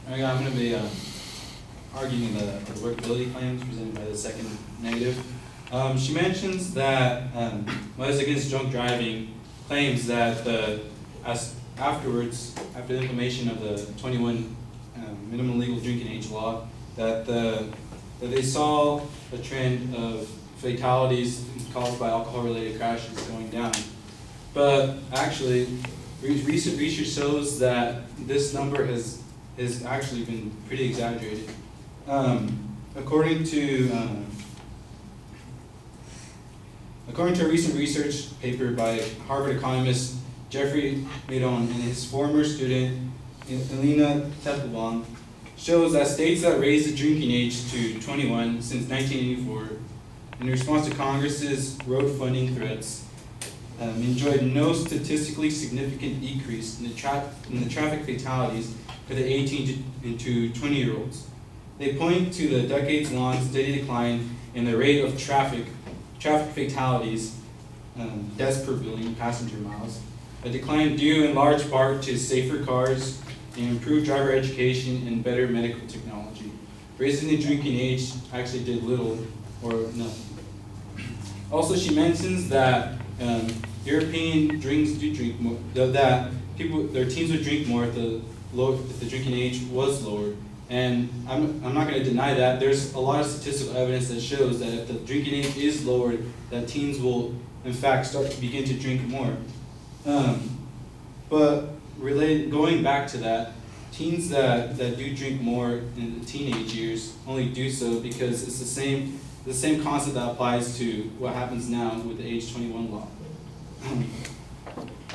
I'm going to be arguing the workability claims presented by the second negative. She mentions that Mothers Against Drunk Driving claims that after the implementation of the 21 minimum legal drinking age law, that they saw a trend of fatalities caused by alcohol-related crashes going down. But actually, recent research shows that this number has actually been pretty exaggerated. According to a recent research paper by Harvard economist Jeffrey Madon and his former student Elena Teitelbaum, shows that states that raised the drinking age to 21 since 1984, in response to Congress's road funding threats, enjoyed no statistically significant decrease in the traffic fatalities for the 18 to 20-year-olds. They point to the decades-long steady decline in the rate of traffic fatalities, deaths per billion passenger miles, a decline due in large part to safer cars and improved driver education and better medical technology. Raising the drinking age actually did little or nothing. Also, she mentions that European drinks do drink more, that their teens would drink more if the drinking age was lowered. And I'm not going to deny that. There's a lot of statistical evidence that shows that if the drinking age is lowered, that teens will, in fact, begin to drink more. But going back to that, teens that do drink more in the teenage years only do so because it's the same concept that applies to what happens now with the age 21 law.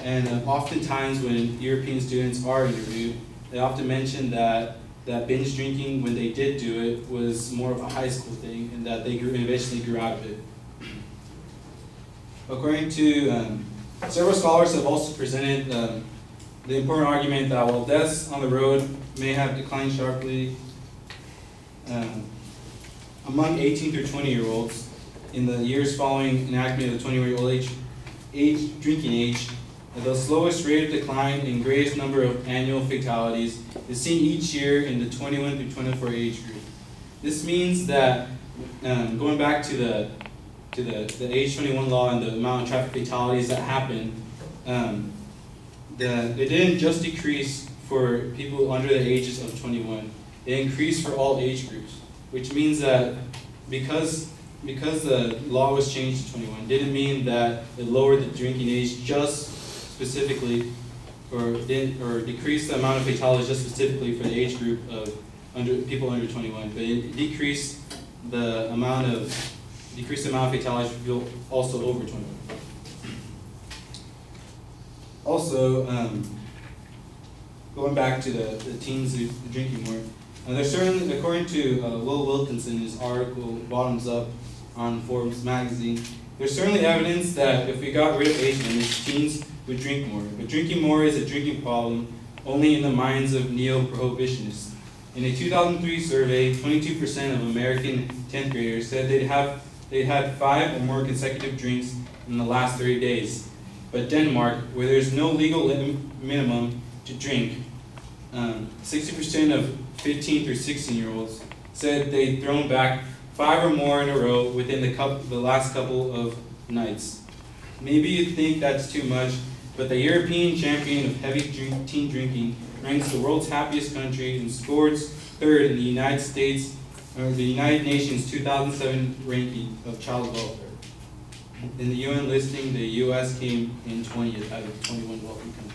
And oftentimes when European students are interviewed, they often mention that binge drinking, when they did do it, was more of a high school thing, and that they eventually grew out of it. According to several scholars have also presented the important argument that while deaths on the road may have declined sharply among 18 through 20-year-olds in the years following enactment of the 21-year-old drinking age, the slowest rate of decline and greatest number of annual fatalities is seen each year in the 21 through 24 age group. This means that going back to the age 21 law and the amount of traffic fatalities that happened, they didn't just decrease for people under the ages of 21. It increased for all age groups, which means that because the law was changed to 21, didn't mean that it lowered the drinking age just specifically, or decreased the amount of fatalities just specifically for the age group of people under 21, but it decreased the amount of fatalities for people also over 21. Also, going back to the teens who are drinking more, there's certainly, according to Will Wilkinson, his article Bottoms Up on Forbes magazine, there's certainly evidence that if we got rid of age limits, teens would drink more. But drinking more is a drinking problem only in the minds of neo-prohibitionists. In a 2003 survey, 22% of American 10th graders said they'd had 5 or more consecutive drinks in the last 30 days. But Denmark, where there's no legal minimum to drink, 60% of 15 through 16-year-olds said they'd thrown back 5 or more in a row within the last couple of nights. Maybe you think that's too much, but the European champion of heavy teen drinking ranks the world's happiest country and scores 3rd in the United Nations 2007 ranking of child welfare. In the UN listing, the U.S. came in 20th out of 21 wealthy countries.